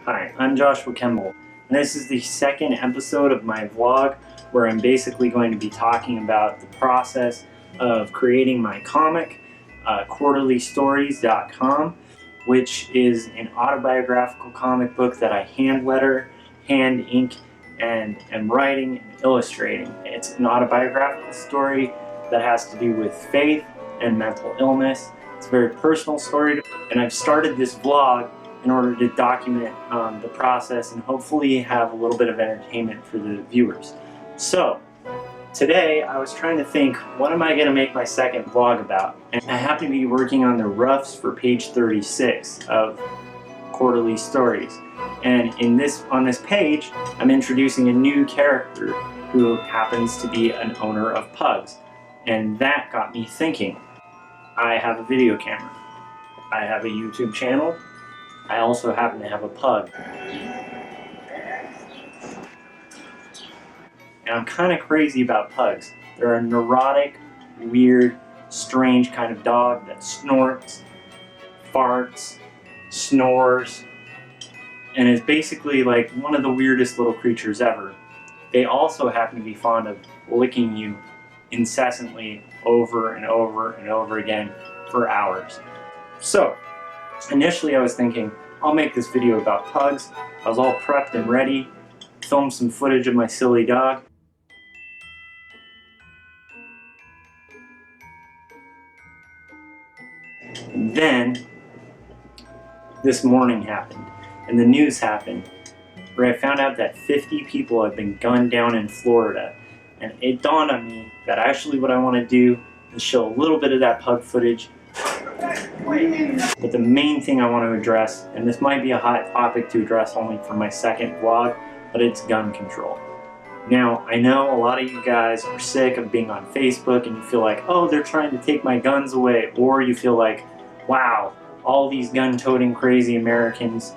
Hi, I'm Joshua Kemble, and this is the second episode of my vlog where I'm basically going to be talking about the process of creating my comic, quarterlystories.com, which is an autobiographical comic book that I hand letter, hand ink, and am writing and illustrating. It's an autobiographical story that has to do with faith and mental illness. It's a very personal story, and I've started this vlog in order to document the process and hopefully have a little bit of entertainment for the viewers. So, today I was trying to think, what am I going to make my second vlog about? And I happen to be working on the roughs for page 36 of Quarterly Stories. And on this page, I'm introducing a new character who happens to be an owner of Pugs. And that got me thinking. I have a video camera. I have a YouTube channel. I also happen to have a pug. And I'm kind of crazy about pugs. They're a neurotic, weird, strange kind of dog that snorts, farts, snores, and is basically like one of the weirdest little creatures ever. They also happen to be fond of licking you incessantly over and over and over again for hours. So, initially I was thinking, I'll make this video about pugs. I was all prepped and ready, filmed some footage of my silly dog. And then, this morning happened, and the news happened, where I found out that 50 people have been gunned down in Florida. And it dawned on me that actually what I want to do is show a little bit of that pug footage. But the main thing I want to address, and this might be a hot topic to address only for my second vlog, but it's gun control. Now, I know a lot of you guys are sick of being on Facebook and you feel like, oh, they're trying to take my guns away, or you feel like, wow, all these gun-toting crazy Americans,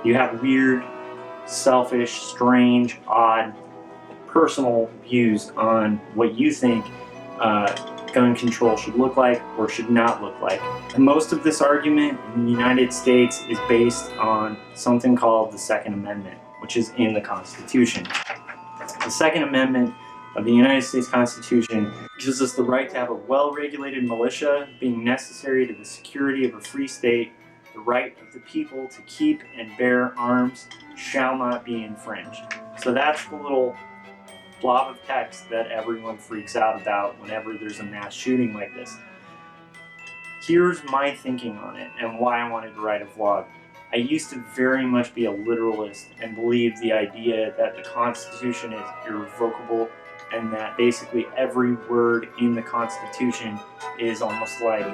you have weird, selfish, strange, odd, personal views on what you think gun control should look like or should not look like. And most of this argument in the United States is based on something called the Second Amendment, which is in the Constitution. The Second Amendment of the United States Constitution gives us the right to have a well-regulated militia being necessary to the security of a free state. The right of the people to keep and bear arms shall not be infringed. So that's the little blob of text that everyone freaks out about whenever there's a mass shooting like this. Here's my thinking on it and why I wanted to write a vlog. I used to very much be a literalist and believe the idea that the Constitution is irrevocable and that basically every word in the Constitution is almost like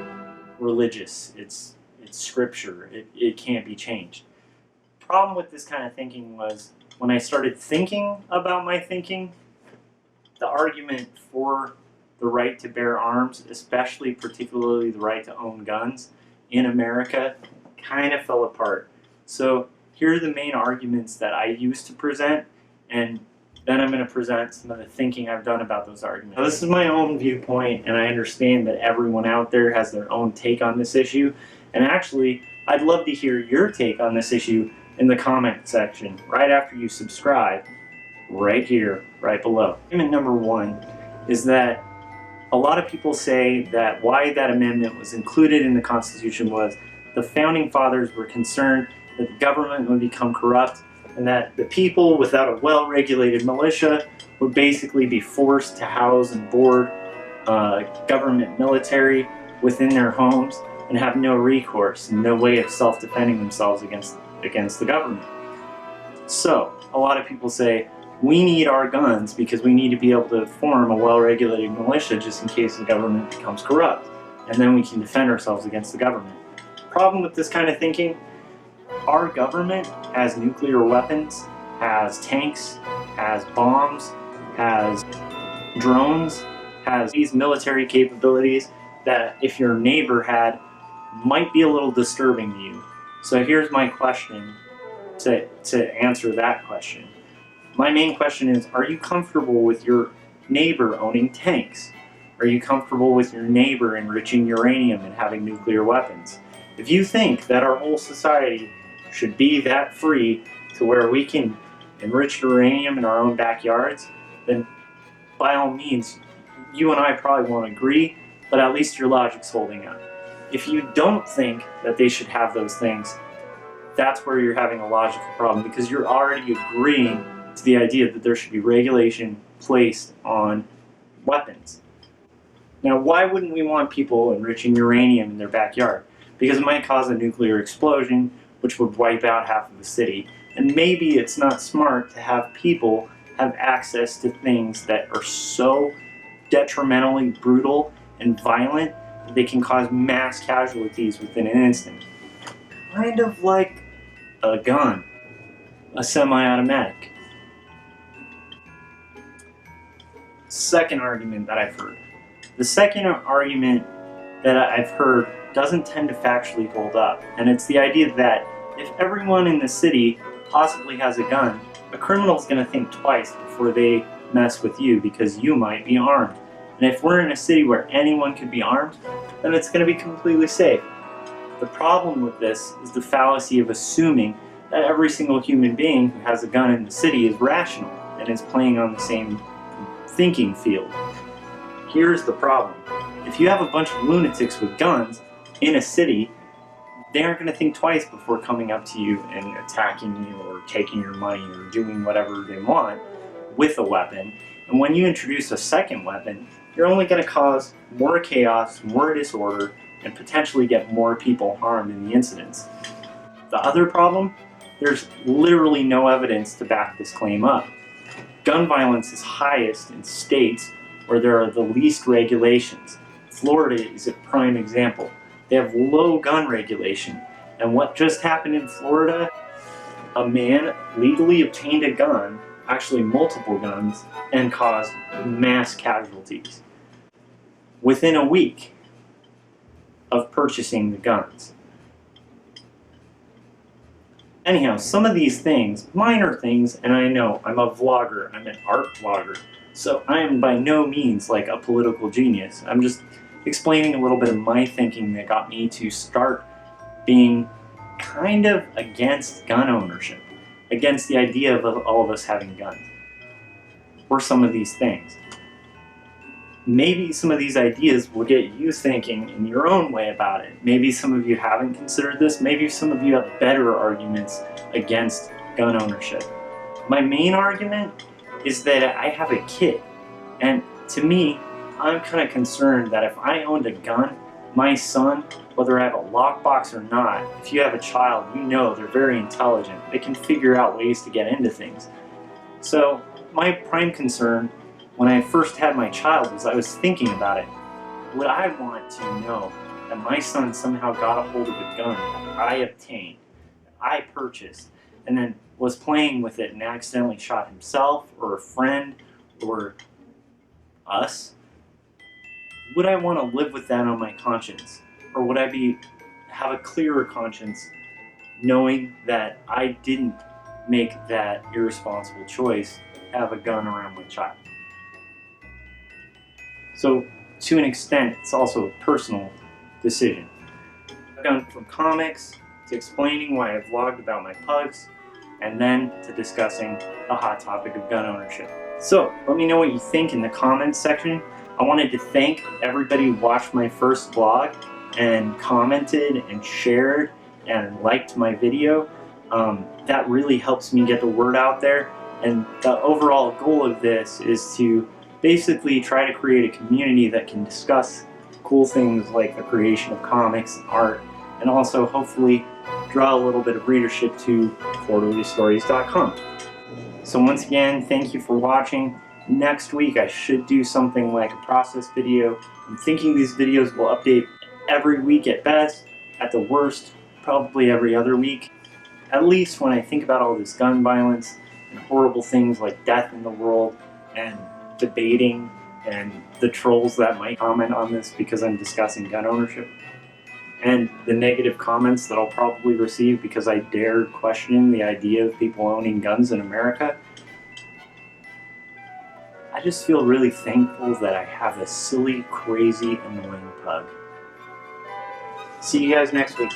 religious. It's scripture. It can't be changed. The problem with this kind of thinking was when I started thinking about my thinking, the argument for the right to bear arms, especially particularly the right to own guns in America, kind of fell apart. So here are the main arguments that I used to present, and then I'm going to present some of the thinking I've done about those arguments. Now, this is my own viewpoint, and I understand that everyone out there has their own take on this issue, and actually, I'd love to hear your take on this issue in the comment section right after you subscribe. Right here, right below. Argument number one is that a lot of people say that why that amendment was included in the Constitution was the Founding Fathers were concerned that the government would become corrupt and that the people without a well-regulated militia would basically be forced to house and board government military within their homes and have no recourse and no way of self-defending themselves against the government. So, a lot of people say, we need our guns because we need to be able to form a well-regulated militia just in case the government becomes corrupt. And then we can defend ourselves against the government. Problem with this kind of thinking, our government has nuclear weapons, has tanks, has bombs, has drones, has these military capabilities that if your neighbor had, might be a little disturbing to you. So here's my question to answer that question. My main question is, are you comfortable with your neighbor owning tanks? Are you comfortable with your neighbor enriching uranium and having nuclear weapons? If you think that our whole society should be that free to where we can enrich uranium in our own backyards, then by all means, you and I probably won't agree, but at least your logic's holding up. If you don't think that they should have those things, that's where you're having a logical problem, because you're already agreeing to the idea that there should be regulation placed on weapons. Now, why wouldn't we want people enriching uranium in their backyard? Because it might cause a nuclear explosion, which would wipe out half of the city. And maybe it's not smart to have people have access to things that are so detrimentally brutal and violent that they can cause mass casualties within an instant. Kind of like a gun, a semi-automatic. Second argument that I've heard. The second argument that I've heard doesn't tend to factually hold up, and it's the idea that if everyone in the city possibly has a gun, a criminal's going to think twice before they mess with you because you might be armed. And if we're in a city where anyone could be armed, then it's going to be completely safe. The problem with this is the fallacy of assuming that every single human being who has a gun in the city is rational and is playing on the same thinking field. Here's the problem. If you have a bunch of lunatics with guns in a city, they aren't going to think twice before coming up to you and attacking you or taking your money or doing whatever they want with a weapon. And when you introduce a second weapon, you're only going to cause more chaos, more disorder, and potentially get more people harmed in the incidents. The other problem? There's literally no evidence to back this claim up. Gun violence is highest in states where there are the least regulations. Florida is a prime example. They have low gun regulation. And what just happened in Florida? A man legally obtained a gun, actually multiple guns, and caused mass casualties within a week of purchasing the guns. Anyhow, some of these things, minor things, and I know I'm a vlogger, I'm an art vlogger, so I am by no means like a political genius. I'm just explaining a little bit of my thinking that got me to start being kind of against gun ownership, against the idea of all of us having guns, or some of these things. Maybe some of these ideas will get you thinking in your own way about it. Maybe some of you haven't considered this. Maybe some of you have better arguments against gun ownership. My main argument is that I have a kid, and to me, I'm kind of concerned that if I owned a gun, my son, whether I have a lockbox or not, if you have a child, you know they're very intelligent. They can figure out ways to get into things. So my prime concern when I first had my child was I was thinking about it. Would I want to know that my son somehow got a hold of a gun that I obtained, that I purchased, and then was playing with it and accidentally shot himself or a friend or us? Would I want to live with that on my conscience? Or would I have a clearer conscience knowing that I didn't make that irresponsible choice to have a gun around my child? So, to an extent, it's also a personal decision. I've gone from comics to explaining why I vlogged about my pugs, and then to discussing the hot topic of gun ownership. So, let me know what you think in the comments section. I wanted to thank everybody who watched my first vlog and commented and shared and liked my video. That really helps me get the word out there, and the overall goal of this is to basically try to create a community that can discuss cool things like the creation of comics and art, and also hopefully draw a little bit of readership to quarterlystories.com. So once again, thank you for watching. Next week I should do something like a process video. I'm thinking these videos will update every week at best, at the worst, probably every other week. At least when I think about all this gun violence and horrible things like death in the world and debating and the trolls that might comment on this because I'm discussing gun ownership, and the negative comments that I'll probably receive because I dared question the idea of people owning guns in America, I just feel really thankful that I have a silly, crazy, annoying pug. See you guys next week.